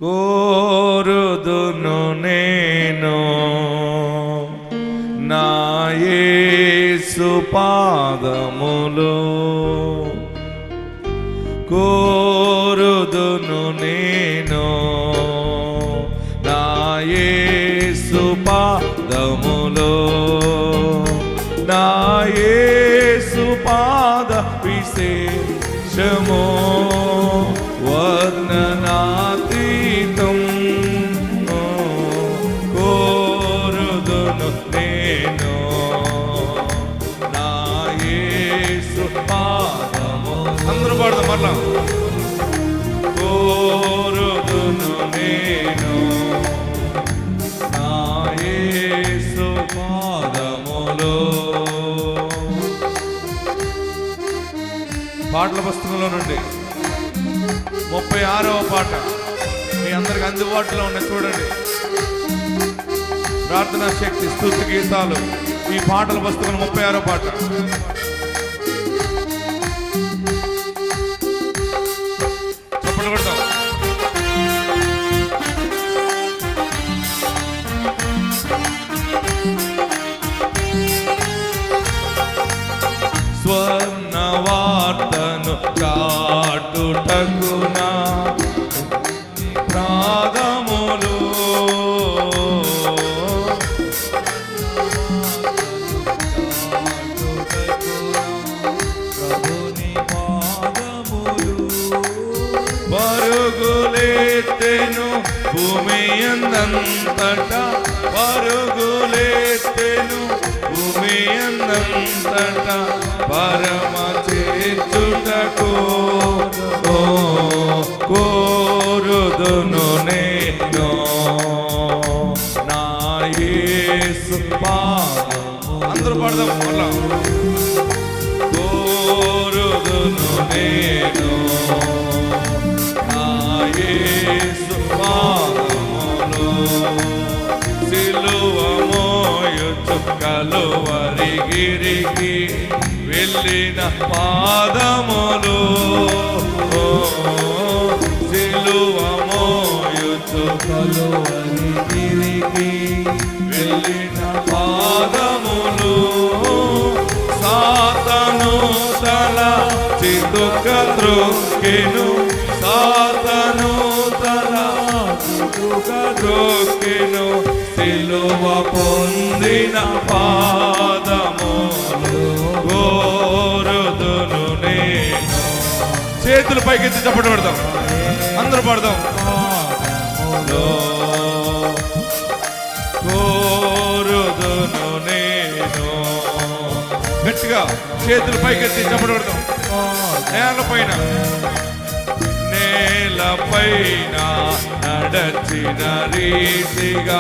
కోరుదును నేను నా యేసు పాదములు, కోరుదును నేను నా యేసు పాదములు, నా యేసు పాద విశేషము వర్ణనాతీతం, కోరుదును నేను నా యేసు పాదము. అందరూ పాడదాం మరలా. కోరుదును నేను నా యేసు పాదములో. పాటల పుస్తకంలో నుండి 36వ పాట మీ అందరికి అందుబాటులో ఉన్నాయి, చూడండి. ప్రార్థనా శక్తి స్తుతి గీతాలు, ఈ పాటల పుస్తకం 36వ పాట. చప్పట్లు కొడతాం. స్వర్ణ వార్తను చాటుటకునా ప్రాదములు, ప్రభుని పాదములు, పరుగులెత్తెను భూమి అందంతట, పరుగులెత్తెను భూమి అందంతట, పరమ చేర్చుటకు కోరుదును నేను నా యేసు పాదము. అందరూ పాడదాం మళ్ళా. కోరుదును నేను నా యేసు పాదములో, సిలువ మోయుచు కలువరిగిరికి వెళ్ళిన పాదములు, సిలువ మోయుచు కలువరిగిరికి వెళ్ళిన పాదములు, సాతాను తల చితుక త్రొక్కెను, సాతాను తల చితుక త్రొక్కెను, సిలువ పొందిన పాదములు, కోరుదును నేను. చేతులు పైకెత్తి చప్పట్లు పెడతాం, అందరూ పాడదాం. కోరుదును నేను, గట్టిగా చేతులు పైకెత్తి చప్పట్లు పెడతాం. నేలపైన నేలపైన నడచిన రీతిగా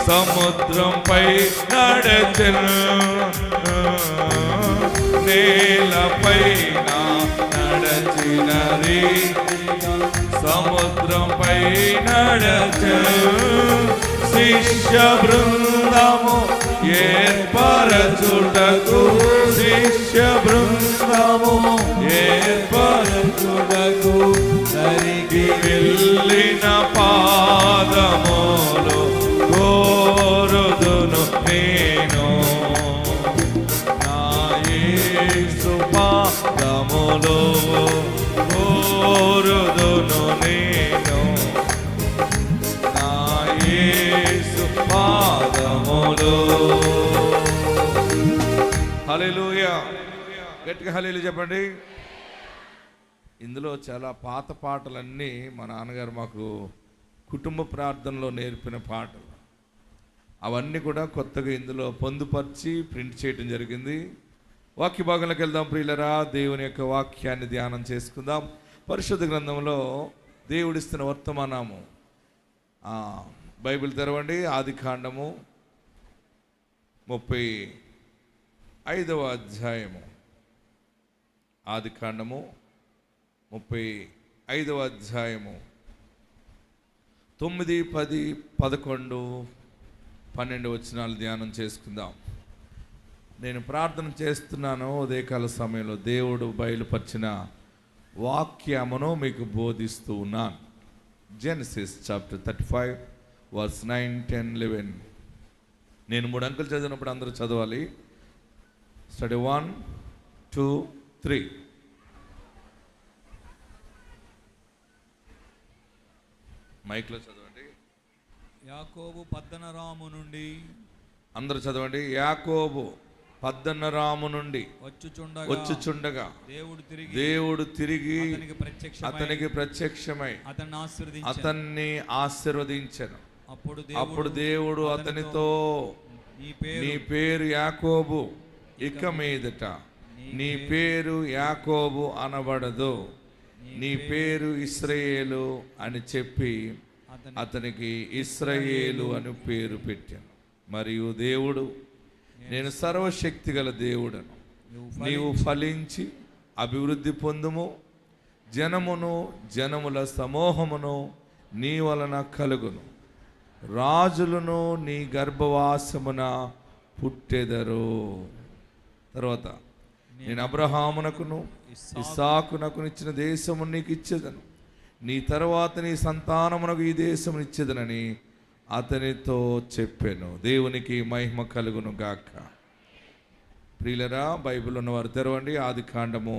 సముద్రంపై నడచెను, నేలపైన నడచిన రీతిగా సముద్రంపై నడచెను, శిష్య బృందము ఏర్పరచుటకు, శిష్య బృందము ఏర్పరచుటకు సరికి వెళ్ళిన పాదములు, కోరుదును నేను నా యేసు పాదములు, కోరుదును నేను నా యేసు పాదములు. హల్లెలూయా. గట్టిగా హల్లెలూయా చెప్పండి. ఇందులో చాలా పాత పాటలన్నీ మా నాన్నగారు మాకు కుటుంబ ప్రార్థనలో నేర్పిన పాటలు, అవన్నీ కూడా కొత్తగా ఇందులో పొందుపరిచి ప్రింట్ చేయడం జరిగింది. వాక్య భాగంలోకి వెళ్దాం ప్రియులరా. దేవుని యొక్క వాక్యాన్ని ధ్యానం చేసుకుందాం. పరిశుద్ధ గ్రంథంలో దేవుడిస్తున్న వర్తమానము, బైబిల్ తెరవండి. ఆదికాండము 35వ అధ్యాయము, ఆదికాండము 35వ అధ్యాయము 9, 10, 11, 12 వచనాలు ధ్యానం చేసుకుందాం. నేను ప్రార్థన చేస్తున్నాను. ఉదయకాల సమయంలో దేవుడు బయలుపరిచిన వాక్యమును మీకు బోధిస్తూ ఉన్నాను. Genesis chapter 35 verse 9, 10, 11. నేను 3 అంకెలు చదివినప్పుడు అందరూ చదవాలి. స్టడీ 1, 2, 3. మైక్లో చదవండి. యాకోబు పద్దనరాము నుండి, అందరూ చదవండి. యాకోబు పద్దనరాము నుండి వచ్చుచుండగా దేవుడు తిరిగి అతనికి ప్రత్యక్షమై అతన్ని ఆశీర్వదించెను. అప్పుడు దేవుడు అతనితో, నీ పేరు యాకోబు, ఇక మీదట నీ పేరు యాకోబు అనబడదు, నీ పేరు ఇశ్రాయేలు అని చెప్పి అతనికి ఇశ్రాయేలు అని పేరు పెట్టాను. మరియు దేవుడు, నేను సర్వశక్తి గల దేవుడను, నీవు ఫలించి అభివృద్ధి పొందుము, జనముల సమూహమును నీ వలన కలుగును, రాజులను నీ గర్భవాసమున పుట్టెదరు. తర్వాత, నేను అబ్రహామునకును ఇస్సాకునకును ఇచ్చిన దేశము నీకు ఇచ్చేదను, నీ తర్వాత నీ సంతానమునకు ఈ దేశము ఇచ్చేదనని అతనితో చెప్పాను. దేవునికి మహిమ కలుగును గాక. ప్రియులరా, బైబిల్ ఉన్నవారు తెరవండి. ఆదికాండము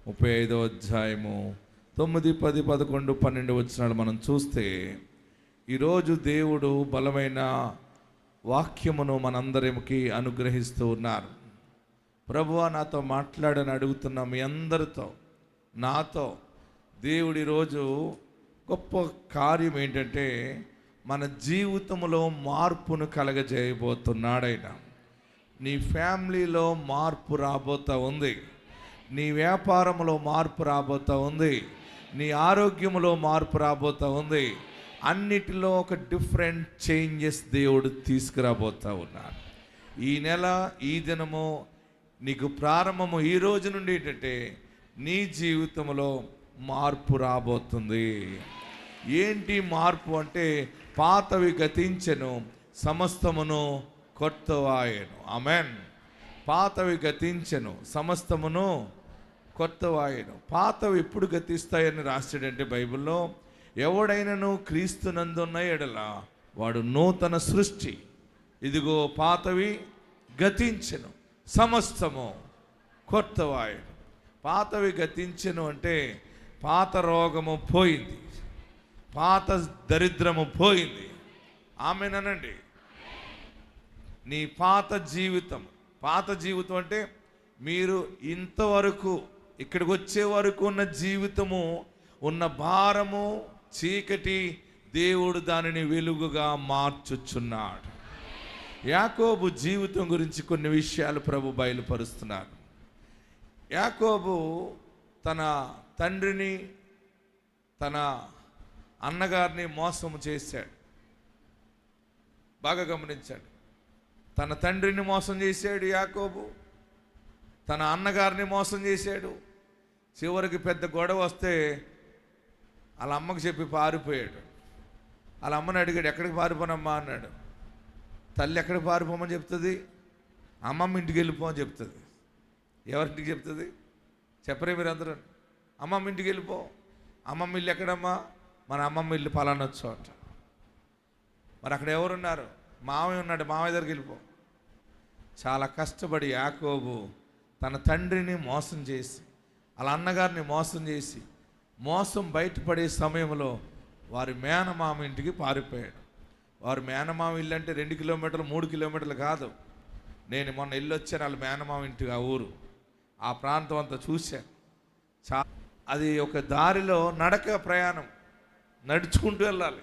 35వ అధ్యాయము 9, 10, 11, 12 వచనాలు మనం చూస్తే, ఈరోజు దేవుడు బలమైన వాక్యమును మనందరికి అనుగ్రహిస్తూ ఉన్నారు. ప్రభువా, నాతో మాట్లాడని అడుగుతున్న మీ అందరితో, నాతో దేవుడు ఈరోజు గొప్ప కార్యం ఏంటంటే, మన జీవితంలో మార్పును కలగజేయబోతున్నాడైన. నీ ఫ్యామిలీలో మార్పు రాబోతూ ఉంది, నీ వ్యాపారంలో మార్పు రాబోతూ ఉంది, నీ ఆరోగ్యంలో మార్పు రాబోతూ ఉంది. అన్నిటిలో ఒక డిఫరెంట్ చేంజెస్ దేవుడు తీసుకురాబోతూ ఉన్నాడు. ఈ నెల, ఈ దినము నీకు ప్రారంభము ఈ రోజు నుండి ఏంటంటే, నీ జీవితంలో మార్పు రాబోతుంది. ఏంటి మార్పు అంటే, పాతవి గతించెను, సమస్తమును కొత్తవాయెను. ఆమెన్. పాతవి గతించెను, సమస్తమును కొత్తవాయెను. పాతవి ఎప్పుడు గతిస్తాయని రాశాడంటే బైబిల్లో, ఎవడైనను క్రీస్తునందున్న ఎడల వాడు నూతన సృష్టి, ఇదిగో పాతవి గతించెను, సమస్తము కొత్తవాయెను. పాతవి గతించెను అంటే పాత రోగము పోయింది, పాత దరిద్రము పోయింది. ఆమెనండి. నీ పాత జీవితం అంటే మీరు ఇంతవరకు ఇక్కడికి వచ్చే వరకు ఉన్న జీవితము, ఉన్న భారము, చీకటి, దేవుడు దానిని వెలుగుగా మార్చుచున్నాడు. యాకోబు జీవితం గురించి కొన్ని విషయాలు ప్రభు బయలుపరుస్తున్నారు. యాకోబు తన తండ్రిని, తన అన్నగారిని మోసం చేశాడు. బాగా గమనించాడు. తన తండ్రిని మోసం చేశాడు యాకోబు, తన అన్నగారిని మోసం చేశాడు. చివరికి పెద్ద గొడవ వస్తే వాళ్ళ అమ్మకు చెప్పి పారిపోయాడు. వాళ్ళ అమ్మని అడిగాడు, ఎక్కడికి పారిపోనమ్మా అన్నాడు. తల్లి ఎక్కడికి పారిపోమని చెప్తుంది? అమ్మమ్మ ఇంటికి వెళ్ళిపో అని చెప్తుంది. ఎవరింటికి చెప్తుంది? చెప్పరే మీరు అందరూ? అమ్మమ్మ ఇంటికి వెళ్ళిపో. అమ్మమ్మ ఇల్లు ఎక్కడమ్మా? మన అమ్మమ్మ ఇల్లు పలానా చోట. మరి అక్కడ ఎవరున్నారు? మామయ్య ఉన్నాడు, మామయ్య దగ్గరికి వెళ్ళిపో. చాలా కష్టపడి యాకోబు తన తండ్రిని మోసం చేసి, వాళ్ళ అన్నగారిని మోసం చేసి, మోసం బయటపడే సమయంలో వారి మేనమామ ఇంటికి పారిపోయాడు. వారు మేనమామ ఇల్లు అంటే 2 కిలోమీటర్లు 3 కిలోమీటర్లు కాదు. నేను మొన్న ఇల్లు వచ్చాను వాళ్ళ మేనమామ ఇంటికి. ఆ ఊరు, ఆ ప్రాంతం అంతా చూశాను. అది ఒక దారిలో నడక ప్రయాణం, నడుచుకుంటూ వెళ్ళాలి.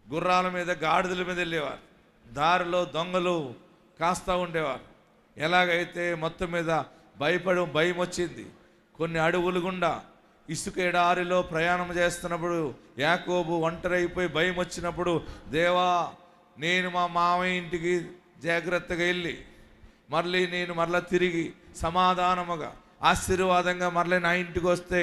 గుర్రాల మీద, గాడిదల మీద వెళ్ళేవారు. దారిలో దొంగలు కాస్తూ ఉండేవారు. ఎలాగైతే మొత్తం మీద భయం వచ్చింది. కొన్ని అడవులు గుండా ఇసుక ఎడారిలో ప్రయాణం చేస్తున్నప్పుడు యాకోబు ఒంటరైపోయి భయం వచ్చినప్పుడు, దేవా, నేను మా మామయ్య ఇంటికి జాగ్రత్తగా వెళ్ళి మరలా తిరిగి సమాధానముగా ఆశీర్వాదంగా మరలా నా ఇంటికి వస్తే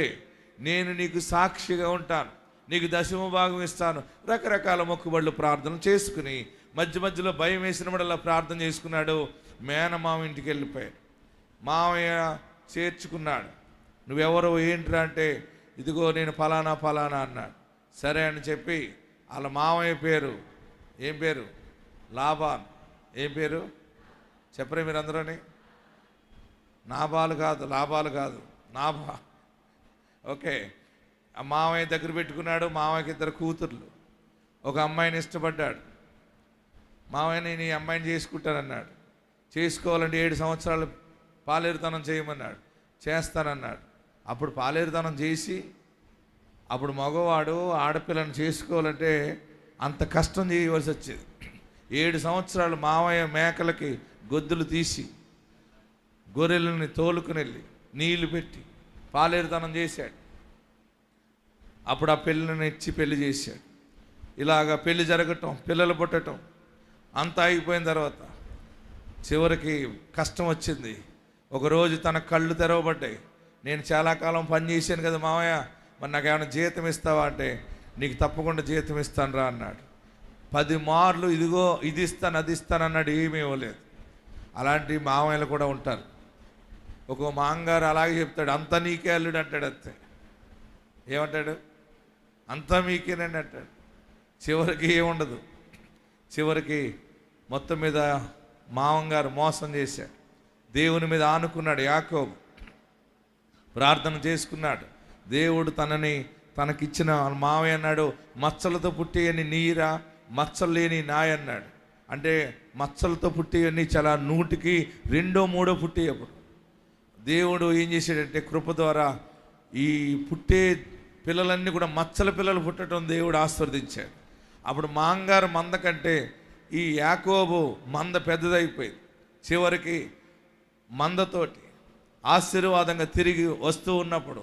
నేను నీకు సాక్షిగా ఉంటాను, నీకు దశమ భాగం ఇస్తాను. రకరకాల మొక్కుబళ్ళు ప్రార్థన చేసుకుని మధ్యలో భయం వేసినప్పుడల్లా ప్రార్థన చేసుకున్నాడు. మేనమామ ఇంటికి వెళ్ళిపోయాడు. మామయ్య చేర్చుకున్నాడు. నువ్వెవరో ఏంట్రా అంటే, ఇదిగో నేను ఫలానా అన్నాడు. సరే అని చెప్పి వాళ్ళ మామయ్య పేరు ఏం పేరు? లాబాన్. ఏం పేరు చెప్పరే మీరు అందరూని? నాబాలు కాదు, లాబాలు కాదు, నాబా. ఓకే, ఆ మామయ్య దగ్గర పెట్టుకున్నాడు. మామయ్యకి 2 కూతుర్లు. ఒక అమ్మాయిని ఇష్టపడ్డాడు. మామయ్య నేను ఈ అమ్మాయిని చేసుకుంటానన్నాడు. చేసుకోవాలంటే 7 సంవత్సరాలు పాలేరుతనం చేయమన్నాడు. చేస్తానన్నాడు. అప్పుడు పాలేరుతనం చేసి అప్పుడు మగవాడు ఆడపిల్లను చేసుకోవాలంటే అంత కష్టం చేయవలసి వచ్చేది. 7 సంవత్సరాలు మామయ్య మేకలకి గొద్దులు తీసి గొర్రెలని తోలుకుని వెళ్ళి నీళ్లు పెట్టి పాలేరుతనం చేశాడు. అప్పుడు ఆ పెళ్ళిని ఇచ్చి పెళ్లి చేశాడు. ఇలాగా పెళ్లి జరగటం, పిల్లలు పుట్టడం అంతా అయిపోయిన తర్వాత చివరికి కష్టం వచ్చింది. ఒకరోజు తన కళ్ళు తెరవబడ్డాయి. నేను చాలా కాలం పని చేశాను కదా మామయ్య, మరి నాకు ఏమైనా జీతం ఇస్తావా అంటే, నీకు తప్పకుండా జీతం ఇస్తాను రా అన్నాడు. 10 మార్లు ఇదిగో ఇది ఇస్తాను అది ఇస్తాను అన్నాడు. ఏమీ ఇవ్వలేదు. అలాంటి మామయ్యలు కూడా ఉంటారు. ఒక మాంగారు అలాగే చెప్తాడు, అంతా నీకే అల్లుడు అంటాడు. అంతే ఏమంటాడు? అంతా మీకేనండి అంటాడు. చివరికి ఏముండదు. చివరికి మొత్తం మీద మామంగారు మోసం చేశాడు. దేవుని మీద ఆనుకున్నాడు యాకోబు. ప్రార్థన చేసుకున్నాడు. దేవుడు తనకిచ్చిన మావయ్య అన్నాడు, మచ్చలతో పుట్టేయని నీరా, మచ్చలు లేని నాయ అన్నాడు. అంటే మచ్చలతో పుట్టేయని చాలా 100కి 2-3 పుట్టేయప్పుడు దేవుడు ఏం చేశాడంటే కృప ద్వారా ఈ పుట్టే పిల్లలన్నీ కూడా మచ్చల పిల్లలు పుట్టడం దేవుడు ఆశీర్వదించాడు. అప్పుడు మాంగారు మంద కంటే ఈ యాకోబు మంద పెద్దదైపోయింది. చివరికి మందతోటి ఆశీర్వాదంగా తిరిగి వస్తూ ఉన్నప్పుడు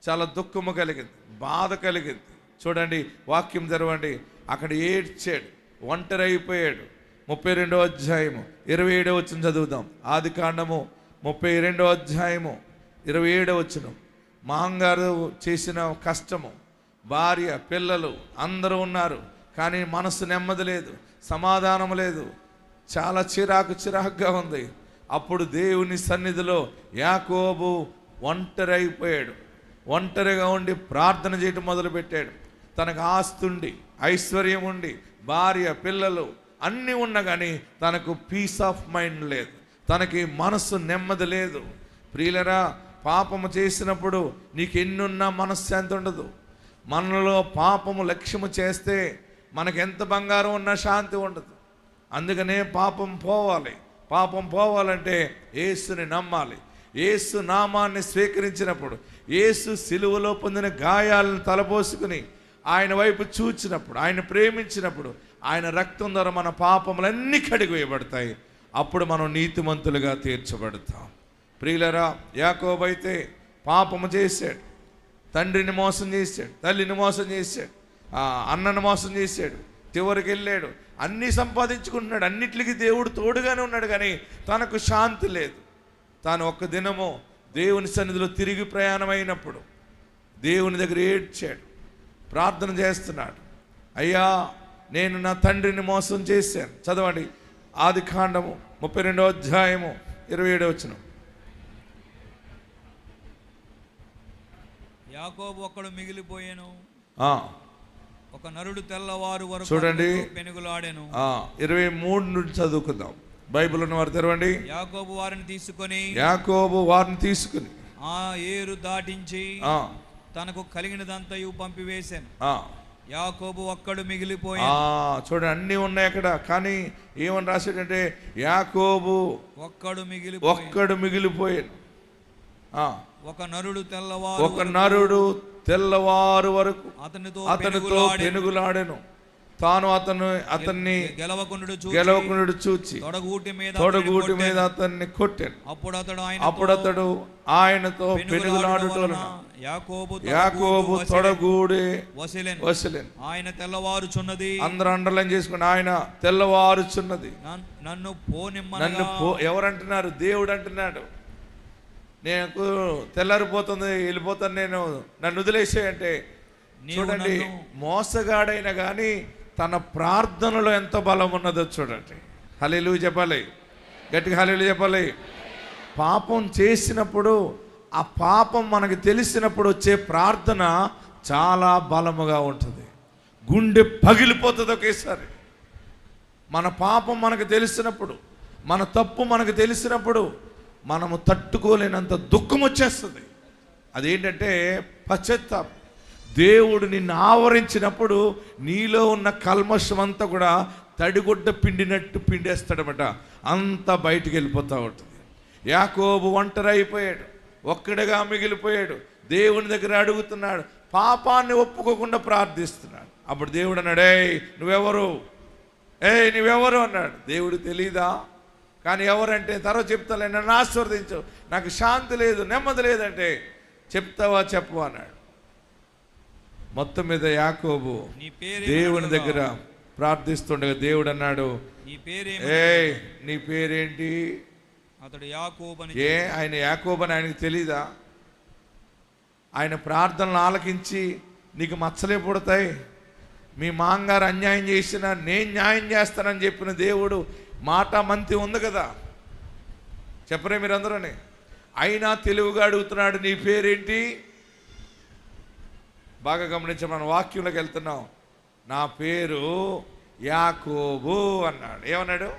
చాలా దుఃఖము కలిగింది, బాధ కలిగింది. చూడండి, వాక్యం తెరవండి. అక్కడ ఏడ్చాడు, ఒంటరి అయిపోయాడు. 32వ అధ్యాయము 27వ వచనం చదువుదాం. ఆదికాండము 32వ అధ్యాయము 27వ వచనం. మాంగారు చేసిన కష్టము, భార్య పిల్లలు అందరూ ఉన్నారు, కానీ మనసు నెమ్మది లేదు, సమాధానం లేదు, చాలా చిరాకుగా ఉంది. అప్పుడు దేవుని సన్నిధిలో యాకోబు ఒంటరి అయిపోయాడు. ఒంటరిగా ఉండి ప్రార్థన చేయటం మొదలుపెట్టాడు. తనకు ఆస్తుండి ఐశ్వర్యం ఉండి భార్య పిల్లలు అన్నీ ఉన్నా కానీ తనకు పీస్ ఆఫ్ మైండ్ లేదు, తనకి మనస్సు నెమ్మది లేదు. ప్రియులరా, పాపము చేసినప్పుడు నీకు ఎన్నున్నా మనశ్శాంతి ఉండదు. మనలో పాపము లక్ష్యము చేస్తే మనకెంత బంగారం ఉన్నా శాంతి ఉండదు. అందుకనే పాపం పోవాలి. పాపం పోవాలంటే యేసుని నమ్మాలి. యేసు నామాన్ని స్వీకరించినప్పుడు, యేసు సిలువలో పొందిన గాయాలను తలపోసుకుని ఆయన వైపు చూచినప్పుడు, ఆయన ప్రేమించినప్పుడు, ఆయన రక్తం ద్వారా మన పాపములన్నీ కడిగివేయబడతాయి. అప్పుడు మనం నీతిమంతులుగా తీర్చబడతాం. ప్రియులరా, యాకోబు అయితే పాపము చేశాడు. తండ్రిని మోసం చేశాడు, తల్లిని మోసం చేశాడు, అన్నను మోసం చేశాడు. చివరికి వెళ్ళాడు, అన్నీ సంపాదించుకుంటున్నాడు, అన్నిటికీ దేవుడు తోడుగానే ఉన్నాడు, కానీ తనకు శాంతి లేదు. తాను ఒక్క దినము దేవుని సన్నిధిలో తిరిగి ప్రయాణమైనప్పుడు దేవుని దగ్గర ఏడ్చాడు, ప్రార్థన చేస్తున్నాడు. అయ్యా, నేను నా తండ్రిని మోసం చేశాను. చదవండి, ఆదికాండము 32వ అధ్యాయము 27వ వచనం. యాకోబు ఒక్కడు మిగిలిపోయాను, ఒక నరుడు తెల్లవారు వరకు చూడండి పెనుగులాడెను. 23 నుండి చదువుకుందాం. బైబిల్ ఉన్న వారు తెరవండి. యాకోబు వారిని తీసుకుని ఆ ఏరు దాటించి తనకు కలిగినదంతయు పంపివేశాను. యాకోబు ఒక్కడు మిగిలిపోయాను. చూడండి, అన్ని ఉన్నాయి అక్కడ, కానీ ఏమని రాశాడంటే యాకోబు ఒక్కడు మిగిలిపోయాను. ఒక నరుడు తెల్లవారు వరకు అతనితో పెనుగులాడెను. తాను అతన్ని గెలవకుండు చూచి తొడగూటి మీద అతన్ని కొట్టాను. అప్పుడు అతడు ఆయనతో పెనుగులాడుట యాకోబు తొడగూడే వసలేను. ఆయన తెల్లవారుచున్నది. అందరూ అండర్లైన్ చేసుకోండి, ఆయన తెల్లవారుచున్నది. నన్ను ఎవరంటున్నారు? దేవుడు అంటున్నాడు, నేను తెల్లారిపోతుంది, వెళ్ళిపోతాను, నన్ను వదిలేసేయంటే. చూడండి, మోసగాడైనా కానీ తన ప్రార్థనలో ఎంత బలం ఉన్నదో చూడండి. హల్లెలూయా చెప్పాలి, గట్టిగా హల్లెలూయా చెప్పాలి. పాపం చేసినప్పుడు, ఆ పాపం మనకు తెలిసినప్పుడు వచ్చే ప్రార్థన చాలా బలముగా ఉంటుంది. గుండె పగిలిపోతుంది ఒకేసారి. మన పాపం మనకు తెలిసినప్పుడు, మన తప్పు మనకు తెలిసినప్పుడు మనము తట్టుకోలేనంత దుఃఖం వచ్చేస్తుంది. అదేంటంటే పశ్చాత్తాపం. దేవుడు నిన్ను ఆవరించినప్పుడు నీలో ఉన్న కల్మషం అంతా కూడా తడిగుడ్డ పిండినట్టు పిండేస్తాడనమాట. అంతా బయటికి వెళ్ళిపోతూ ఉంటుంది. యాకోబు ఒంటరి అయిపోయాడు, ఒక్కడిగా మిగిలిపోయాడు. దేవుని దగ్గర అడుగుతున్నాడు, పాపాన్ని ఒప్పుకోకుండా ప్రార్థిస్తున్నాడు. అప్పుడు దేవుడు అన్నాడు, నువ్వెవరు అన్నాడు. దేవుడు తెలీదా? కానీ ఎవరంటే తర్వాత చెప్తాలే, నన్ను ఆశీర్వదించు, నాకు శాంతి లేదు, నెమ్మది లేదంటే చెప్తావా చెప్పు అన్నాడు. మొత్తం మీద యాకోబు దేవుని దగ్గర ప్రార్థిస్తుండగా దేవుడు అన్నాడు, నీ పేరేంటి? అతడు యాకోబు అని. ఆయన యాకోబు అని ఆయనకు తెలీదా? ఆయన ప్రార్థనలు ఆలకించి నీకు మచ్చలే పుడతాయి, మీ మాంగారు అన్యాయం చేసినా నేను న్యాయం చేస్తానని చెప్పిన దేవుడు మాట మంతి ఉంది కదా, చెప్పరే మీరందరూని. అయినా తెలివిగా అడుగుతున్నాడు, నీ పేరేంటి? బాగా గమనించి మనం వాక్యంలోకి వెళ్తున్నాం. నా పేరు యాకోబు అన్నాడు. ఏమన్నాడు?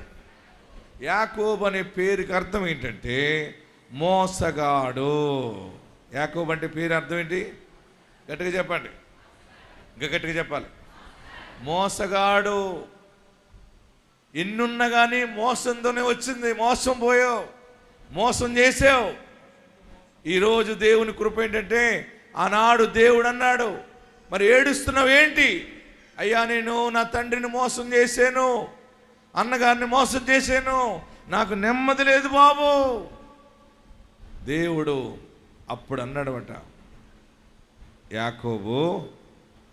యాకోబు అనే పేరుకి అర్థం ఏంటంటే మోసగాడు. యాకోబు అంటే పేరు అర్థం ఏంటి? గట్టిగా చెప్పండి, ఇంకా గట్టిగా చెప్పాలి. మోసగాడు. ఎన్నున్నా కానీ మోసంతోనే వచ్చింది. మోసం పోయావు, మోసం చేసావు. ఈరోజు దేవుని కృప ఏంటంటే ఆనాడు దేవుడు అన్నాడు, మరి ఏడుస్తున్నావు ఏంటి? అయ్యా నేను నా తండ్రిని మోసం చేశాను, అన్నగారిని మోసం చేశాను, నాకు నెమ్మది లేదు బాబు. దేవుడు అప్పుడు అన్నాడట, యాకోబు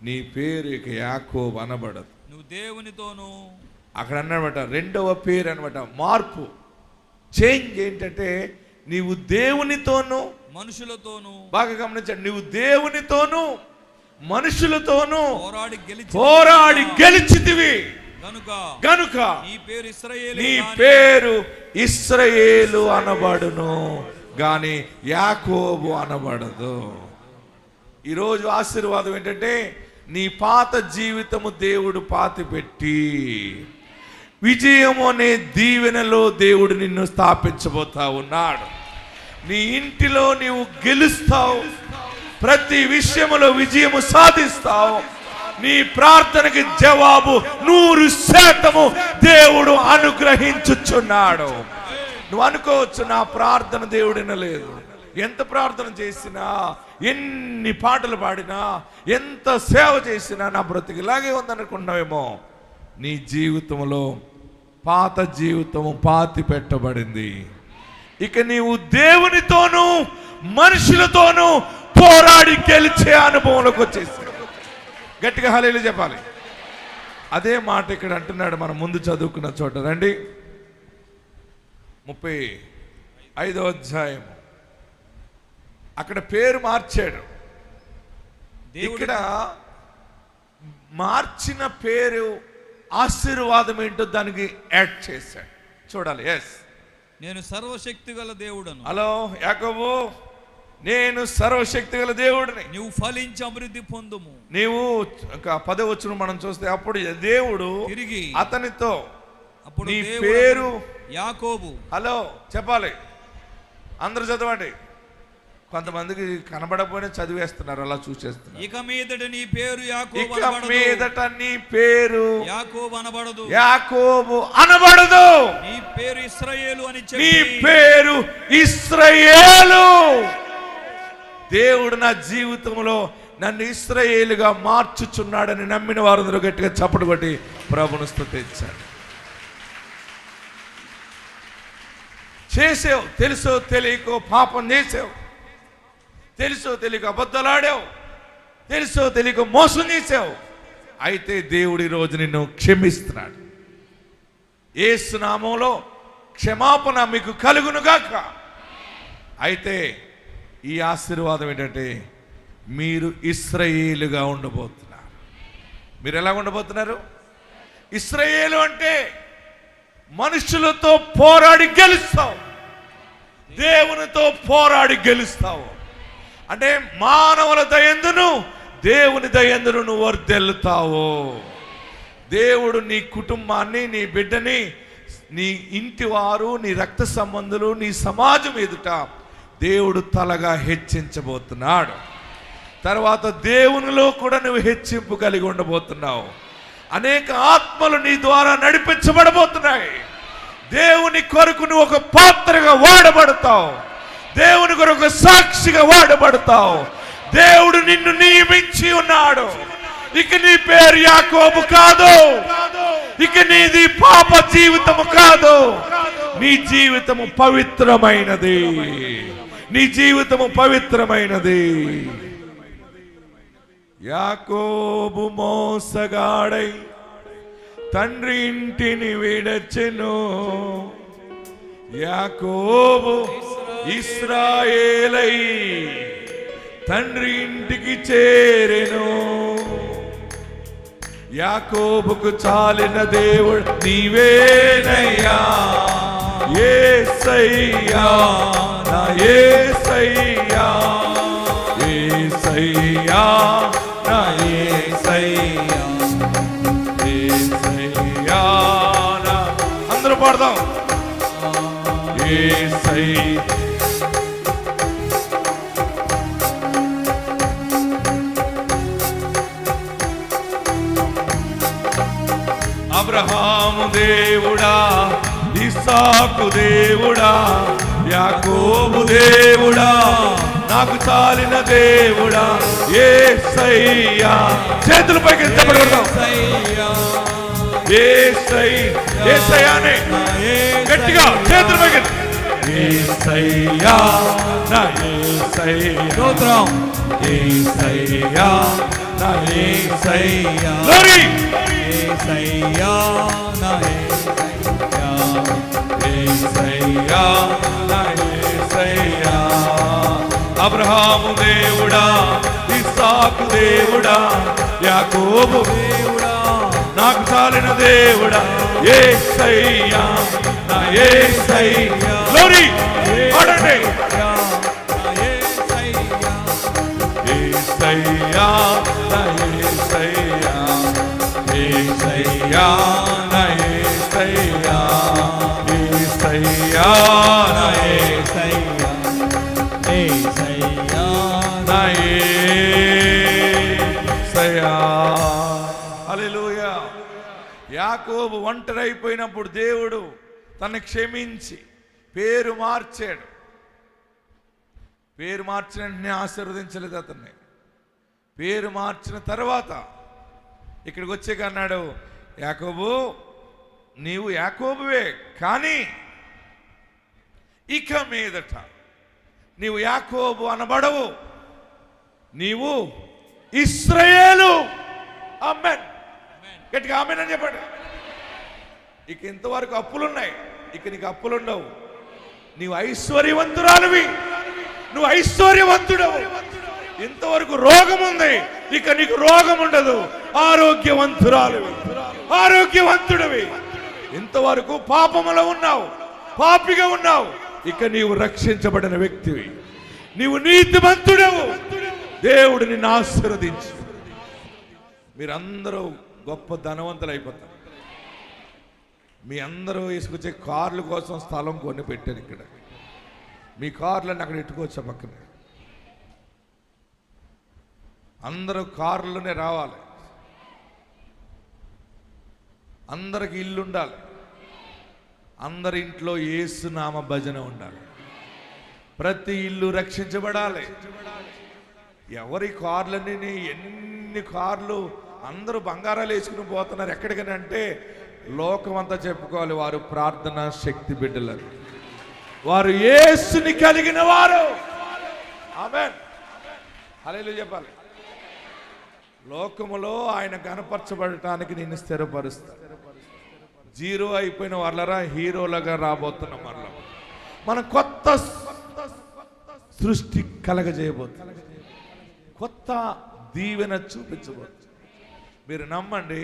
నీ పేరు ఇక యాకోబు అనబడదు, నువ్వు దేవునితోను. అక్కడ అన్నాడట రెండవ పేరు అనమాట, మార్పు, చేంజ్. ఏంటంటే నీవు దేవునితోను మనుషులతోను, బాగా గమనించండి, నీవు దేవునితోను మనుషులతోను పోరాడి గెలిచితివి గనుక నీ పేరు ఇశ్రాయేలు అనబడును గాని యాకోబు అనబడదు. ఈరోజు ఆశీర్వాదం ఏంటంటే నీ పాత జీవితము దేవుడు పాతిపెట్టి విజయము అనే దీవెనలో దేవుడు నిన్ను స్థాపించబోతా ఉన్నాడు. నీ ఇంటిలో నీవు గెలుస్తావు, ప్రతి విషయములో విజయము సాధిస్తావు. నీ ప్రార్థనకి జవాబు 100% దేవుడు అనుగ్రహించుచున్నాడు. నువ్వు అనుకోవచ్చు, నా ప్రార్థన దేవుడు వినలేదు. ఎంత ప్రార్థన చేసినా, ఎన్ని పాటలు పాడినా, ఎంత సేవ చేసినా నా బ్రతికి ఇలాగే ఉందనుకున్నావేమో. నీ జీవితంలో పాత జీవితము పాతి పెట్టబడింది. ఇక నీవు దేవునితోనూ మనుషులతోనూ పోరాడి గెలిచే అనుభవంలోకి వచ్చేసి గట్టిగా హల్లెలూయా చెప్పాలి. అదే మాట ఇక్కడ అంటున్నాడు. మనం ముందు చదువుకున్న చోట రండి, 35వ అధ్యాయం. అక్కడ పేరు మార్చాడు. ఇక్కడ మార్చిన పేరు ఆశీర్వాదం ఏంటో దానికి యాడ్ చేశాడు. చూడాలి. ఎస్, నేను సర్వశక్తి గల దేవుడను. హలో యాకోబు, నేను సర్వశక్తి గల దేవుడిని. నీవు ఫలించి అభివృద్ధి పొందుము. నీవు 10వ వచనం మనం చూస్తే అప్పుడు దేవుడు తిరిగి అతనితో, అప్పుడు నీ పేరు యాకోబు. హలో చెప్పాలి, అందరూ చదవండి. కొంతమందికి కనబడపోయినా చదివేస్తున్నారు, అలా చూసేస్తున్నారు. ఇక మీదట నీ పేరు యాకోబు అనబడదు. యాకోబు అనబడదు. నీ పేరు ఇశ్రాయేలు అని చెప్పి, నీ పేరు ఇశ్రాయేలు. దేవుడు నా జీవితంలో నన్ను ఇశ్రాయేలుగా మార్చుచున్నాడని నమ్మిన వారందరూ గట్టిగా చప్పట్లు కొట్టి ప్రభువును స్తుతించాడు. చేసావు, తెలుసో తెలియకో పాపం చేసావు, తెలుసో తెలియక అబద్ధాలాడావు, తెలుసో తెలియక మోసం చేసావు. అయితే దేవుడు ఈరోజు నిన్ను క్షమిస్తున్నాడు. యేసు నామములో క్షమాపణ మీకు కలుగునుగాక. అయితే ఈ ఆశీర్వాదం ఏంటంటే మీరు ఇశ్రాయేలుగా ఉండబోతున్నారు. మీరు ఎలా ఉండబోతున్నారు? ఇశ్రాయేలు అంటే మనుషులతో పోరాడి గెలుస్తావు, దేవునితో పోరాడి గెలుస్తావు. అంటే మానవుల దయందును దేవుని దయందును నువ్వు వర్ధిల్లుతావు. దేవుడు నీ కుటుంబాన్ని, నీ బిడ్డని, నీ ఇంటి వారు, నీ రక్త సంబంధులు, నీ సమాజం ఎదుట దేవుడు తలగా హెచ్చించబోతున్నాడు. తర్వాత దేవునిలో కూడా నువ్వు హెచ్చింపు కలిగి ఉండబోతున్నావు. అనేక ఆత్మలు నీ ద్వారా నడిపించబడబోతున్నాయి. దేవుని కొరకు నువ్వు ఒక పాత్రగా వాడబడతావు. దేవుని కొరకు సాక్షిగా వాడబడతావు. దేవుడు నిన్ను నియమించి ఉన్నాడు. ఇక నీ పేరు యాకోబు కాదు, ఇక నీది పాప జీవితము కాదు. నీ జీవితము పవిత్రమైనది. నీ జీవితము పవిత్రమైనది. యాకోబు మోసగాడై తండ్రి ఇంటిని విడచెను. యాకోబు ఇశ్రాయేలై తండ్రి ఇంటికి చేరెను. యాకోబుకు చాలిన దేవుడు నీవేనయ్యా, యేసయ్యా, నా యేసయ్యా, యేసయ్యా, నా యేసయ్యా, యేసయ్యా, నా అందరూ పాడదాం. యేసయ్యా అబ్రహాము దేవుడా, ఇస్సాకు దేవుడా, యాకోబు దేవుడా, నాకు చాలిన దేవుడా, యేసయ్యా. చేతుల పైకి ఎత్తబడతాం. యేసయ్యానే గట్టిగా చేతుల పైకి. యేసయ్యా, నా యేసయ్యా, యేసయ్యా, నా యేసయ్యా, గ్లోరీ. యేసయ్యా, నా యేసయ్యా, యేసయ్యా, నా యేసయ్యా. అబ్రహాము దేవుడా, ఇస్సాకు దేవుడా, యాకోబు దేవుడా, నాకు చాలిన దేవుడా, యేసయ్యా, నా యేసయ్యా, గ్లోరీ. పాడండి. యేసయ్యా, నా యేసయ్యా, యేసయ్యా, నా యేసయ్యా, యేసయ్యా, నా యేసయ్యా, యేసయ్యా, నా యేసయ్యా. హల్లెలూయా. యాకోబు ఒంటరైపోయినప్పుడు దేవుడు తనని క్షమించి పేరు మార్చాడు. పేరు మార్చిన వెంటనే ఆశీర్వదించలేదు అతన్ని. పేరు మార్చిన తర్వాత ఇక్కడికి వచ్చాక అన్నాడు, యాకోబు నీవు యాకోబువే, కానీ ఇక మీదట నీవు యాకోబు అనబడవు, నీవు ఇశ్రాయేలు. ఆమేన్. గట్టిగా ఆమేన్ అని చెప్పండి. ఇక ఇంతవరకు అప్పులున్నాయి, ఇక నీకు అప్పులుండవు. నీవు ఐశ్వర్యవంతురాలువి, నువ్వు ఐశ్వర్యవంతుడవు. ఇంతవరకు రోగం ఉంది, ఇక నీకు రోగం ఉండదు. ఆరోగ్యవంతురాలువి, ఆరోగ్యవంతుడివి. ఇంతవరకు పాపములో ఉన్నావు, పాపిగా ఉన్నావు, ఇక నీవు రక్షించబడిన వ్యక్తివి. నీవు నీతిమంతుడవు. దేవుడు నిన్ను ఆశీర్వదించు. మీరందరూ గొప్ప ధనవంతులు అయిపోతారు. మీ అందరూ వేసుకొచ్చే కార్ల కోసం స్థలం కొని పెట్టారు. ఇక్కడ మీ కార్లన్నీ అక్కడ ఎట్టుకోవచ్చు. పక్కన అందరూ కార్లోనే రావాలి. అందరికి ఇల్లు ఉండాలి. అందరి ఇంట్లో యేసునామ భజన ఉండాలి. ప్రతి ఇల్లు రక్షించబడాలి. ఎవరి కార్లన్నీ, ఎన్ని కార్లు, అందరూ బంగారాలు వేసుకుని పోతున్నారు. ఎక్కడికని అంటే లోకం అంతా చెప్పుకోవాలి వారు ప్రార్థనా శక్తి బిడ్డలు, వారు యేసుని కలిగిన వారు. ఆమేన్. హల్లెలూయా చెప్పాలి. లోకములో ఆయన కనపరచబడటానికి నిన్ను స్థిరపరుస్తాడు. జీరో అయిపోయిన వాళ్ళరా హీరోలుగా రాబోతున్నాం. మరలా మనం కొత్త సృష్టి కలగజేయబోతున్నాం. కొత్త దీవెన చూపించబోతుంది. మీరు నమ్మండి.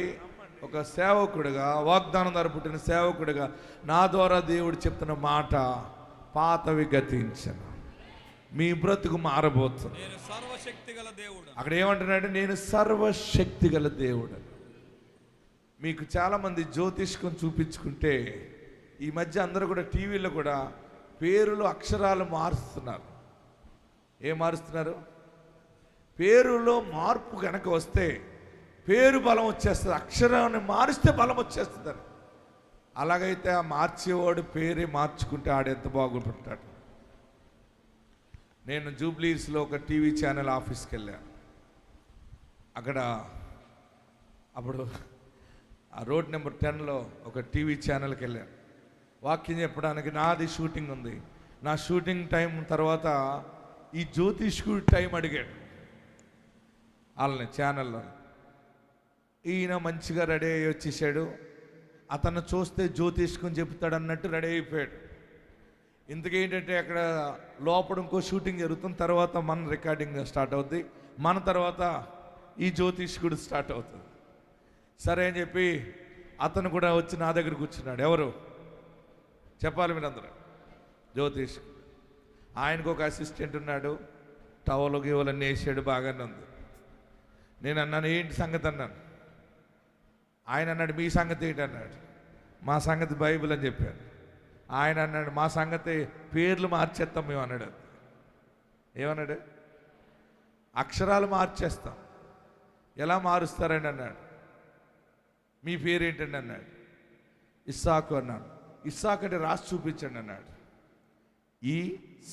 ఒక సేవకుడిగా, వాగ్దానం ద్వారా పుట్టిన సేవకుడిగా నా ద్వారా దేవుడు చెప్తున్న మాట, పాతవి గతించను, మీ బ్రతుకు మారబోతుంది. నేను సర్వశక్తి గల దేవుడు. అక్కడ ఏమంటున్నాడు? నేను సర్వశక్తి గల దేవుడు. మీకు చాలామంది జ్యోతిష్కం చూపించుకుంటే ఈ మధ్య అందరూ కూడా టీవీలో కూడా పేరులు అక్షరాలు మారుస్తున్నారు. ఏం మారుస్తున్నారు? పేరులో మార్పు కనుక వస్తే పేరు బలం వచ్చేస్తుంది, అక్షరాన్ని మారిస్తే బలం వచ్చేస్తుంది. అలాగైతే ఆ మార్చేవాడు పేరే మార్చుకుంటే ఆడెంత బాగుంటుంటాడు. నేను జూబ్లీస్లో ఒక టీవీ ఛానల్ ఆఫీస్కి వెళ్ళాను. అక్కడ అప్పుడు ఆ రోడ్ నెంబర్ 10లో ఒక టీవీ ఛానల్కి వెళ్ళాను. వాక్యం చెప్పడానికి నాది షూటింగ్ ఉంది. నా షూటింగ్ టైం తర్వాత ఈ జ్యోతిష్కుడు టైం అడిగాడు వాళ్ళని ఛానల్లో. ఈయన మంచిగా రెడీ అయ్యి వచ్చేసాడు. అతను చూస్తే జ్యోతిష్కం చెప్తాడు అన్నట్టు రెడీ అయిపోయాడు. ఇంతకేంటంటే అక్కడ లోపల ఇంకో షూటింగ్ జరుగుతుంది, తర్వాత మన రికార్డింగ్ స్టార్ట్ అవుద్ది, మన తర్వాత ఈ జ్యోతిష్కుడు స్టార్ట్ అవుతుంది. సరే అని చెప్పి అతను కూడా వచ్చి నా దగ్గర కూర్చున్నాడు. ఎవరు చెప్పాలి మీరందరూ? జ్యోతిష్కుడు. ఆయనకు ఒక అసిస్టెంట్ ఉన్నాడు. టవలు గీవలన్నీ వేసాడు, బాగానే ఉంది. నేను అన్నాను, ఏంటి సంగతి అన్నాను. ఆయన అన్నాడు, మీ సంగతి ఏంటి అన్నాడు. మా సంగతి బైబిల్ అని చెప్పాను. ఆయన అన్నాడు, మా సంగతి పేర్లు మార్చేస్తాం మేము అన్నాడు. ఏమన్నాడు? అక్షరాలు మార్చేస్తాం. ఎలా మారుస్తారండి అన్నాడు. మీ పేరేంటండి అన్నాడు. ఇస్సాకు అన్నాడు. ఇస్సాకు అంటే రాసి చూపించండి అన్నాడు. ఈ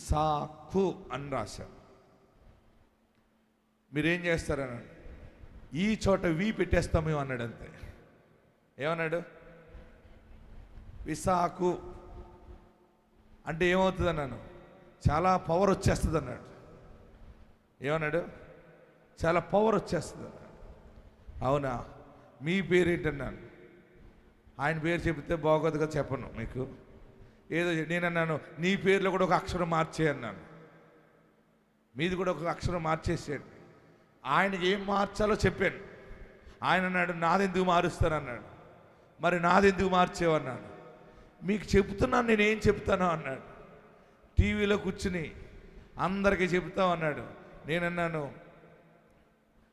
సాకు అని రాశాను. మీరేం చేస్తారన్నాడు. ఈ చోట వి పెట్టేస్తాం మేము అన్నాడు. అంతే. ఏమన్నాడు? ఇస్సాకు అంటే ఏమవుతుంది అన్నాను. చాలా పవర్ వచ్చేస్తుంది అన్నాడు. ఏమన్నాడు? చాలా పవర్ వచ్చేస్తుంది అన్నాడు. అవునా, మీ పేరేంటన్నాను. ఆయన పేరు చెబితే బాగోదు కదా, చెప్పను మీకు. ఏదో నేనన్నాను, నీ పేరులో కూడా ఒక అక్షరం మార్చే అన్నాను. మీది కూడా ఒక అక్షరం మార్చేసాడు. ఆయనకి ఏం మార్చాలో చెప్పాను. ఆయన అన్నాడు, నాదెందుకు మారుస్తానన్నాడు. మరి నాదెందుకు మార్చేవన్నాడు. మీకు చెప్తున్నాను, నేనేం చెప్తానో అన్నాడు. టీవీలో కూర్చుని అందరికీ చెప్తాం అన్నాడు. నేనన్నాను,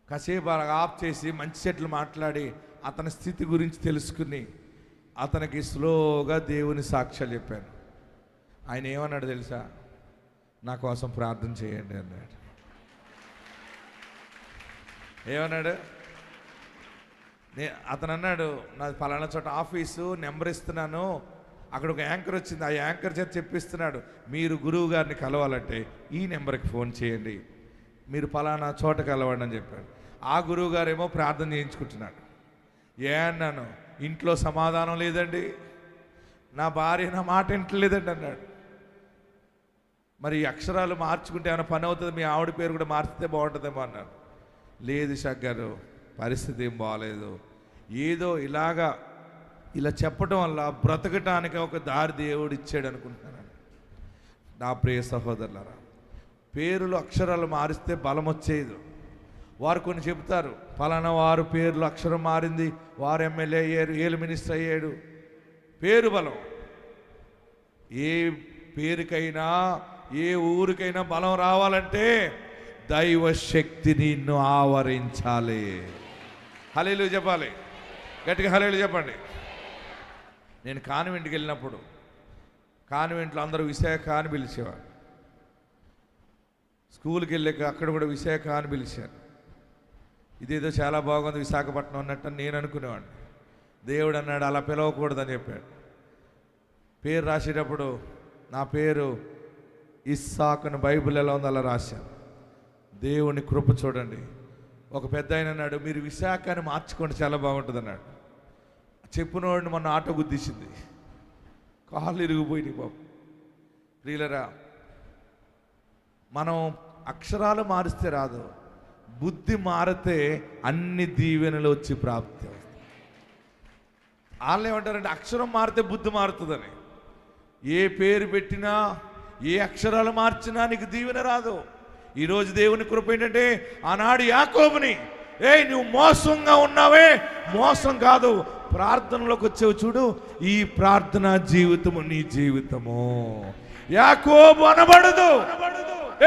కాసేపు అలా ఆఫ్ చేసి మంచి చెట్లు మాట్లాడి అతని స్థితి గురించి తెలుసుకుని అతనికి స్లోగా దేవుని సాక్ష్యాలు చెప్పాను. ఆయన ఏమన్నాడు తెలుసా? నా కోసం ప్రార్థన చేయండి అన్నాడు. ఏమన్నాడు? అతను అన్నాడు, నాది పలానా చోట ఆఫీసు, నెంబర్ ఇస్తున్నాను, అక్కడ ఒక యాంకర్ వచ్చింది, ఆ యాంకర్ చేత చెప్పిస్తున్నాడు, మీరు గురువు గారిని కలవాలంటే ఈ నెంబర్కి ఫోన్ చేయండి, మీరు పలానా చోట కలవండి అని చెప్పాడు. ఆ గురువు గారు ఏమో ప్రార్థన చేయించుకుంటున్నాడు. ఏ అన్నాను, ఇంట్లో సమాధానం లేదండి, నా భార్య నా మాట వింటలేదండి అన్నాడు. మరి ఈ అక్షరాలు మార్చుకుంటే ఏమైనా పని అవుతుంది, మీ ఆవిడ పేరు కూడా మార్చితే బాగుంటుందేమో అన్నాడు. లేదు షాక్ గారు, పరిస్థితి ఏం బాగాలేదు, ఏదో ఇలా చెప్పడం వల్ల బ్రతకటానికి ఒక దారి దేవుడు ఇచ్చాడు అనుకుంటున్నాను. నా ప్రియ సహోదరులారా, పేరులు అక్షరాలు మారిస్తే బలం వచ్చేది. వారు కొన్ని చెబుతారు, ఫలానా వారు పేర్లు అక్షరం మారింది, వారు ఎమ్మెల్యే అయ్యారు, ఏలు మినిస్టర్ అయ్యాడు. పేరు బలం. ఏ పేరుకైనా ఏ ఊరికైనా బలం రావాలంటే దైవ శక్తి నిన్ను ఆవరించాలి. హల్లెలూయా చెప్పాలి, గట్టిగా హల్లెలూయా చెప్పండి. నేను కాన్వెంట్కి వెళ్ళినప్పుడు కాన్వెంట్లో అందరూ విశాఖ అని పిలిచేవారు. స్కూల్కి వెళ్ళాక అక్కడ కూడా విశాఖ అని పిలిచారు. ఇదేదో చాలా బాగుంది విశాఖపట్నం అన్నట్టు నేను అనుకునేవాడిని. దేవుడు అన్నాడు, అలా పిలవకూడదని చెప్పాడు. పేరు రాసేటప్పుడు నా పేరు ఇస్సాకును బైబిల్ ఎలా ఉందో అలా రాశాను. దేవుని కృప చూడండి. ఒక పెద్ద ఆయన అన్నాడు, మీరు విశాఖ అని మార్చుకోండి, చాలా బాగుంటుంది అన్నాడు. చెప్పినోడిని మొన్న ఆటో గుద్దేసింది, కాళ్ళు ఇరిగిపోయినాయి బాబు. ప్రియులరా, మనం అక్షరాలు మారిస్తే రాదు, బుద్ధి మారితే అన్ని దీవెనలు వచ్చి ప్రాప్తి అవుతాయి. వాళ్ళు ఏమంటారంటే అక్షరం మారితే బుద్ధి మారుతుందని. ఏ పేరు పెట్టినా ఏ అక్షరాలు మార్చినా నీకు దీవెన రాదు. ఈరోజు దేవుని కృప ఏంటంటే, ఆనాడు యాకోబుని, నువ్వు మోసంగా ఉన్నావే, మోసం కాదు, ప్రార్థనలోకి వచ్చేవి చూడు, ఈ ప్రార్థనా జీవితము నీ జీవితము. యాకోబు అనబడదు,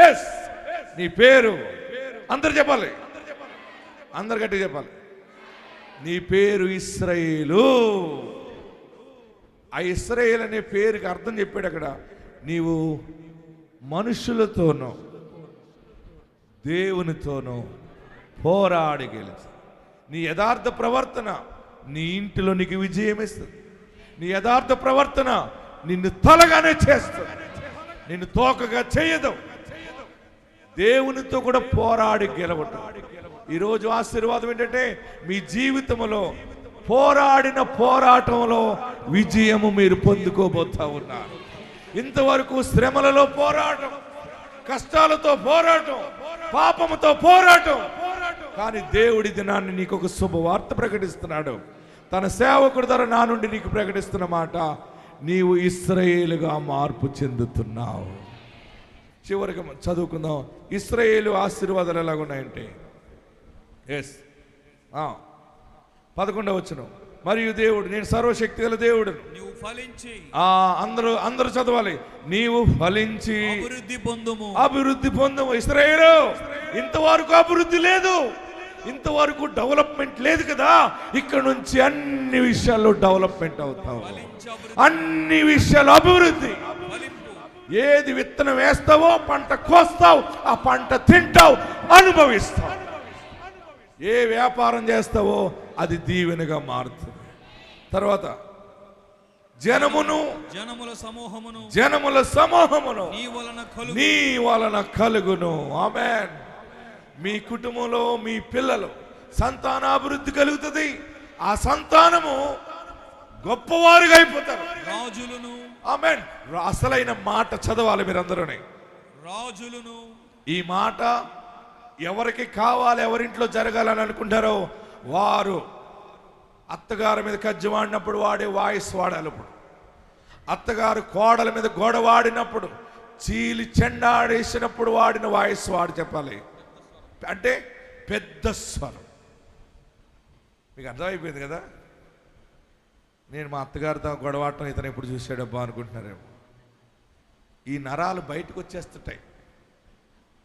ఎస్, నీ పేరు అందరు చెప్పాలి, అందరు గట్టిగా చెప్పాలి. నీ పేరు ఇశ్రాయేలు. ఆ ఇశ్రాయేల్ అనే పేరుకి అర్థం చెప్పాడు అక్కడ. నీవు మనుషులతోనూ దేవునితోనూ పోరాడి గెలిచి, నీ యథార్థ ప్రవర్తన నీ ఇంటిలో నీకు విజయం ఇస్తుంది. నీ యథార్థ ప్రవర్తన నిన్ను తలగానే చేస్తుంది, నిన్ను తోకగా చేయదు. దేవునితో కూడా పోరాడి గెలవటం. ఈరోజు ఆశీర్వాదం ఏంటంటే మీ జీవితంలో పోరాడిన పోరాటంలో విజయము మీరు పొందుకోబోతా ఉన్నారు. ఇంతవరకు శ్రమలలో పోరాటం, కష్టాలతో పోరాటం, పాపముతో పోరాటం, కానీ దేవుడి దినాన్ని నీకు ఒక శుభవార్త ప్రకటిస్తున్నాడు. తన సేవకుడి ద్వారా నా నుండి నీకు ప్రకటిస్తున్న మాట, నీవు ఇశ్రాయేలుగా మార్పు చెందుతున్నావు. చివరికి చదువుకుందాం. ఇశ్రాయేలు ఆశీర్వాదాలు ఎలాగున్నాయంటే, ఎస్ 11వ వచనం, మరియు దేవుడు, నేను సర్వశక్తి గల దేవుడు, నీవు ఫలించి, అందరూ చదవాలి, నీవు ఫలించి అభివృద్ధి పొందుము. ఇశ్రాయేలు, ఇంతవరకు అభివృద్ధి లేదు, ఇంతవరకు డెవలప్మెంట్ లేదు కదా. ఇక్కడ నుంచి అన్ని విషయాల్లో డెవలప్మెంట్ అవుతావు, అన్ని విషయాలు అభివృద్ధి. ఏది విత్తనం వేస్తావో పంట కోస్తావు, ఆ పంట తింటావు, అనుభవిస్తావు. ఏ వ్యాపారం చేస్తావో అది దీవెనగా మారుతుంది. తర్వాత జనముల సమూహమును నీ వలన కలుగును. ఆమేన్. మీ కుటుంబంలో మీ పిల్లలు సంతానాభివృద్ధి కలుగుతుంది. ఆ సంతానము గొప్పవారుగా అయిపోతారు, రాజులను. ఆమేన్. అసలైన మాట చదవాలి మీరందరూనే. రాజులను. ఈ మాట ఎవరికి కావాలి, ఎవరింట్లో జరగాలని అనుకుంటారో వారు అత్తగారి మీద కజ్జమాడినప్పుడు వాడే వాయిస్ వాడాలి. ఇప్పుడు అత్తగారు కోడల మీద గోడ వాడినప్పుడు, చీలి చెండాడేసినప్పుడు వాడిన వాయిస్ వాడి చెప్పాలి. అంటే పెద్ద స్వరం. మీకు అర్థమైపోయింది కదా. నేను మా అత్తగారితో గొడవాడటం ఇతను ఎప్పుడు చూసాడబ్బా అనుకుంటున్నారేమో. ఈ నరాలు బయటకు వచ్చేస్తుంటాయి,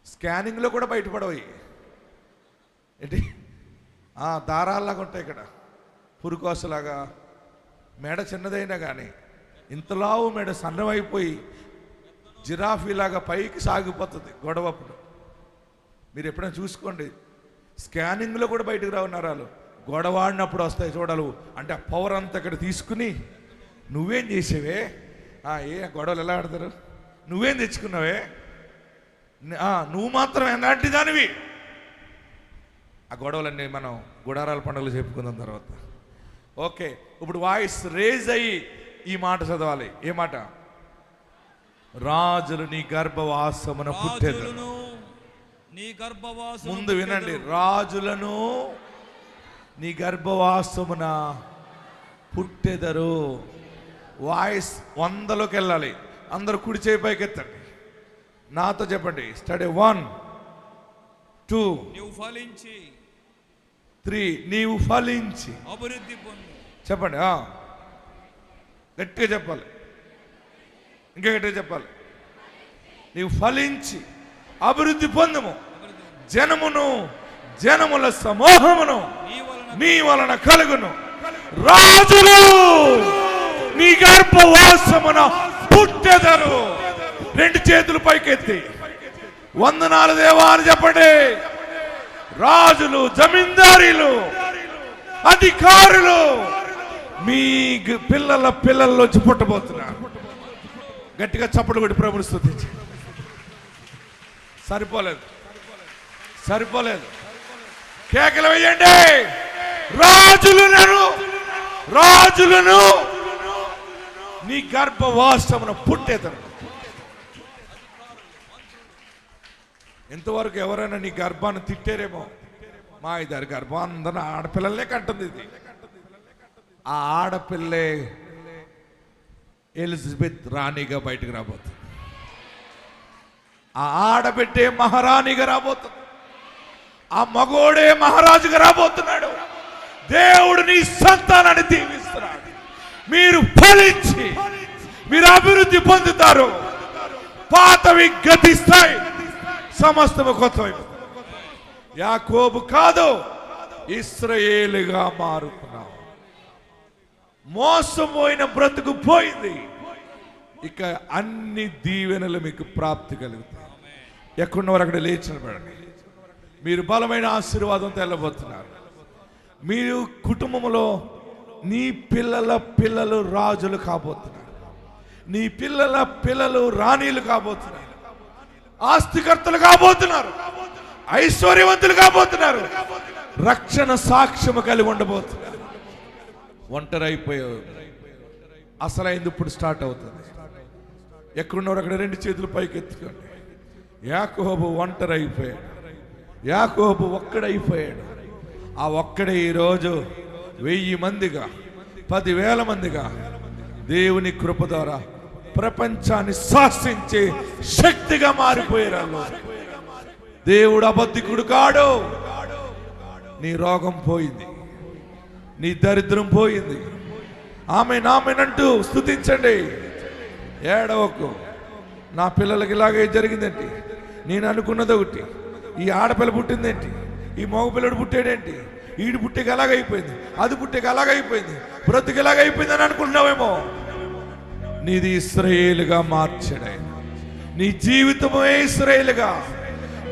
స్కానింగ్లో కూడా బయటపడవు. ఏంటి దారాల్లాగా ఉంటాయి ఇక్కడ, పురుకోసలాగా. మెడ చిన్నదైనా కానీ ఇంతలావు మెడ సన్నమైపోయి జిరాఫీలాగా పైకి సాగిపోతుంది గొడవప్పుడు. మీరు ఎప్పుడైనా చూసుకోండి, స్కానింగ్లో కూడా బయటకు రావు నరాలు. గొడవాడినప్పుడు వస్తాయి చూడాలి. అంటే ఆ పవర్ అంతా ఇక్కడ తీసుకుని, నువ్వేం చేసేవే, ఏ గొడవలు ఎలా ఆడతారు, నువ్వేం తెచ్చుకున్నావే, నువ్వు మాత్రం ఎలాంటి దానివి. ఆ గొడవలన్నీ మనం గుడారాల పండుగలు చెప్పుకుందాం తర్వాత. ఓకే, ఇప్పుడు వాయిస్ రేజ్ అయ్యి ఈ మాట చదవాలి. ఏ మాట? రాజులు నీ గర్భవాసమున పుట్టెదరు. ముందు వినండి, రాజులను నీ గర్భవాసమున పుట్టెదరు. వాయిస్ 100లోకి వెళ్ళాలి. అందరూ కుడి చేయి పైకి ఎత్తండి, నాతో చెప్పండి. స్టడీ 1 2 3. నీవు ఫలించి అభివృద్ధి పొందు. చెప్పండి, గట్టిగా చెప్పాలి, ఇంకా గట్టిగా చెప్పాలి. నీవు ఫలించి అభివృద్ధి పొందుము. జనముల సమూహమును నీ వలన కలుగును. రాజులు నీ గర్భవాసమున పుట్టెదరు. 2 చేతులు పైకెత్తి వందనాలు దేవా అని చెప్పండి. రాజులు, జమీందారీలు, అధికారులు మీ పిల్లల్లోంచి పుట్టబోతున్నారు. గట్టిగా చప్పట్లు కొట్టి ప్రభుని స్తుతించి. సరిపోలేదు, కేకలు వేయండి. రాజులను నీ గర్భవాసమున పుట్టేదరు. ఇంతవరకు ఎవరైనా నీ గర్భాన్ని తిట్టారేమో. మా ఇద్దరు గర్భం అందరూ ఆడపిల్లలనే కంటుంది. ఇది ఆ ఆడపిల్లే ఎలిజబెత్ రాణిగా బయటకు రాబోతుంది. ఆ ఆడబిడ్డే మహారాణిగా రాబోతుంది. ఆ మగోడే మహారాజుగా రాబోతున్నాడు. దేవుడు నీ సంతానాన్ని దీవిస్తున్నాడు. మీరు ఫలించి మీరు అభివృద్ధి పొందుతారు. పాతవి గతిస్తాయి, సమస్తము కొత్తమైపోతుంది. యాకోబు కాదు, ఇశ్రాయేలుగా మారుతున్నావు. మోసపోయిన బ్రతుకు పోయింది. ఇక అన్ని దీవెనలు మీకు ప్రాప్తి కలుగుతాయి. ఎక్కడున్నవారు అక్కడ లేచి నిలబడండి. మీరు బలమైన ఆశీర్వాదంతో వెళ్ళబోతున్నారు. మీరు కుటుంబంలో నీ పిల్లల పిల్లలు రాజులు కాబోతున్నారు. నీ పిల్లల పిల్లలు రాణీలు కాబోతున్నారు. ఆస్తికర్తలు కాబోతున్నారు. ఐశ్వర్యవంతులు కాబోతున్నారు. రక్షణ సాక్ష్యము కలిగి ఉండబోతున్నారు. ఒంటరి అయిపోయావు. అసలైంది ఇప్పుడు స్టార్ట్ అవుతుంది. ఎక్కడున్నవారు అక్కడ రెండు చేతులు పైకి ఎత్తుకోండి. యాకోబు ఒంటరి అయిపోయాడు. యాకోబు ఒక్కడైపోయాడు. ఆ ఒక్కడే ఈరోజు 1000 మందిగా 10,000 మందిగా దేవుని కృప ద్వారా ప్రపంచాన్ని శాసించే శక్తిగా మారిపోయారు. దేవుడు అబద్ధికుడు కాడు. నీ రోగం పోయింది. నీ దరిద్రం పోయింది. ఆమెనంటూ స్తుతించండి. ఏడవకు. నా పిల్లలకి ఇలాగే జరిగిందేంటి, నేను అనుకున్నది ఒకటి, ఈ ఆడపిల్ల పుట్టిందేంటి, ఈ మగపిల్లడు పుట్టాడేంటి, ఈడు పుట్టేకి అలాగైపోయింది, అది పుట్టేకి అలాగైపోయింది, బ్రతుకు ఎలాగైపోయింది అని అనుకుంటున్నావేమో. నీది ఇశ్రాయేలుగా మార్చాడు. నీ జీవితమే ఇశ్రాయేలుగా.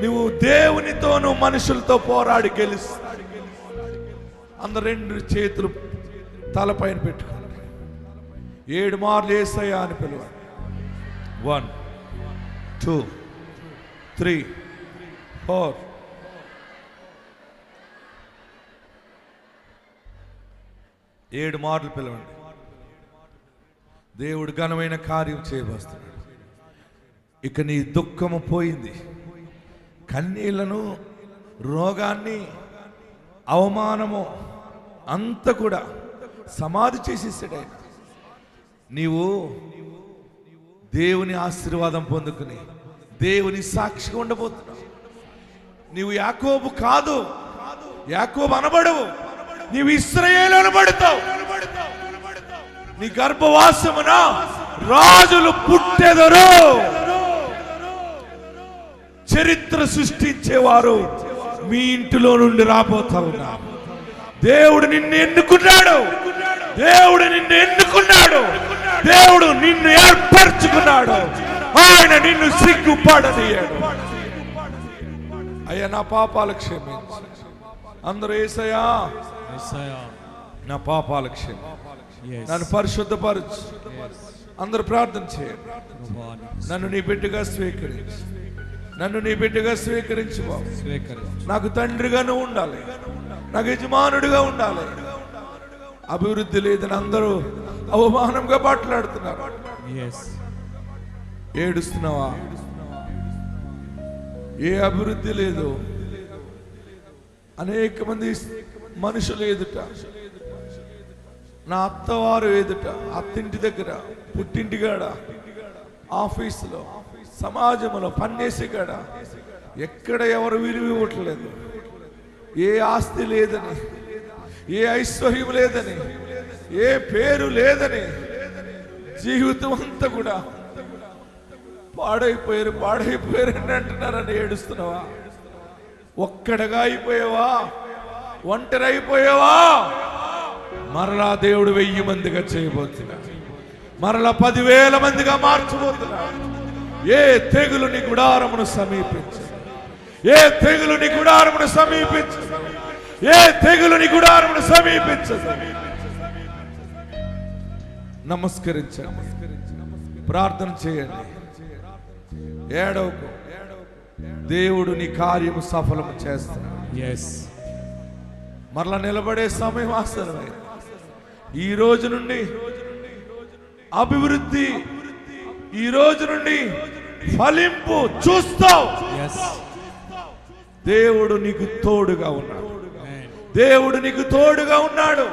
నువ్వు దేవునితోనూ మనుషులతో పోరాడి గెలుస్తాడు. అందరు రెండు చేతులు తలపైన పెట్టుకోండి. 7 మార్లు యేసయ్యా అని పిలవండి. 1 2 3 4 7 మార్లు పిలవండి. దేవుడు ఘనమైన కార్యం చేయబోస్తున్నాడు. ఇక నీ దుఃఖము పోయింది. కన్నీళ్లను, రోగాన్ని, అవమానము అంతా కూడా సమాధి చేసేసాడు ఆయన. నీవు దేవుని ఆశీర్వాదం పొందుకుని దేవుని సాక్షిగా ఉండబోతున్నావు. నీవు యాకోబు కాదు, యాకోబు అనబడవు, నీవు ఇశ్రాయేలు అనబడతావు. నీ గర్భవాసమున రాజులు పుట్టెదరు. చరిత్ర సృష్టించేవారు మీ ఇంటిలో నుండి రాబోతా ఉన్నారు. దేవుడు నిన్ను ఎన్నుకున్నాడు. దేవుడు నిన్ను ఎన్నుకున్నాడు. దేవుడు నిన్ను ఏర్పరచుకున్నాడు. ఆయన నిన్ను సిగ్గుపడనీయడు. అయ్యా, నా పాపాలు క్షమించు. అందరూ యేసయ్యా నా పాపాలు క్షమించు, నన్ను పరిశుద్ధపరచు. అందరూ ప్రార్థన చేయండి. నన్ను నీ బిడ్డగా స్వీకరించు. నన్ను నీ బిడ్డగా స్వీకరించు బాబు. నాకు తండ్రిగా నువ్వు ఉండాలి. నాకు యజమానుడిగా ఉండాలి. అభివృద్ధి లేదని అందరూ అవమానంగా మాట్లాడుతున్నారు. ఏడుస్తున్నావా? ఏ అభివృద్ధి లేదు. అనేక మంది మనుషులు ఎదుట, నా అత్తవారు ఎదుట, అత్తింటి దగ్గర, పుట్టింటిగాడ, ఆఫీసులో, సమాజంలో, పనిచేసే కాడ ఎక్కడ ఎవరు విలువ ఇవ్వట్లేదు. ఏ ఆస్తి లేదని, ఏ ఐశ్వర్యం లేదని, ఏ పేరు లేదని జీవితం అంతా కూడా పాడైపోయారు అని అంటున్నారని ఏడుస్తున్నావా? ఒక్కడగా అయిపోయావా? ఒంటరి అయిపోయావా? మరలా దేవుడు 1000 మందిగా చేయబోతున్నా. మరలా 10,000 మందిగా మార్చబోతున్నా. ఏ తెగులు నీ గుడారమును సమీపించు. ఏ తెగులు నీ గుడారమును సమీపించు. ఏ తెగులు నీ గుడారమును సమీపించు. నమస్కరించండి. ప్రార్థన చేయండి. ఏడవకు. దేవుడు నీ కార్యము సఫలము చేస్తాడు. మరలా నిలబడే సమయం ఆసన్నమైంది. ఈ రోజు నుండి అభివృద్ధి, ఈ రోజు నుండి ఫలింపు చూస్తావు. దేవుడు నీకు తోడుగా ఉన్నాడు. దేవుడు నీకు తోడుగా ఉన్నాడు.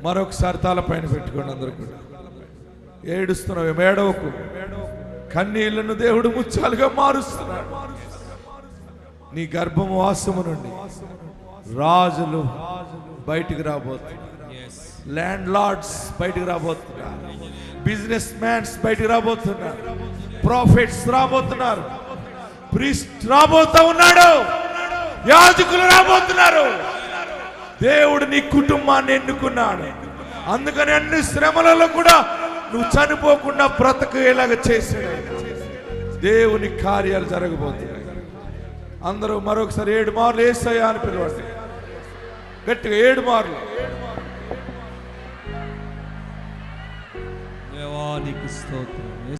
మరొకసారి తలపైన పెట్టుకోండి. అందరూ కూడా ఏడుస్తున్నావు. ఏడవకు. కన్నీళ్లను దేవుడు ముత్యాలుగా మారుస్తున్నాడు. నీ గర్భము వాసము నుండి రాజులు బయటికి రాబోతున్నారు. ల్యాండ్ లార్డ్స్ బయటికి రాబోతున్నారు. బిజినెస్ మ్యాన్స్ బయటికి రాబోతున్నారు. ప్రాఫిట్స్ రాబోతున్నారు. ప్రీస్ట్ రాబోతా ఉన్నాడు, యాజకులు రాబోతున్నారు. దేవుడు నీ కుటుంబాన్ని ఎన్నుకున్నాడు. అందుకని అన్ని శ్రమలలో కూడా నువ్వు చనిపోకుండా బ్రతకేలాగా చేశాడు. దేవుని కార్యాలు జరగబోతున్నాయి. అందరూ మరొకసారి 7 మార్లు యేసయ్యా అని పిలవండి. గట్టిగా 7 మార్లు. దేవానికి స్తోత్రం.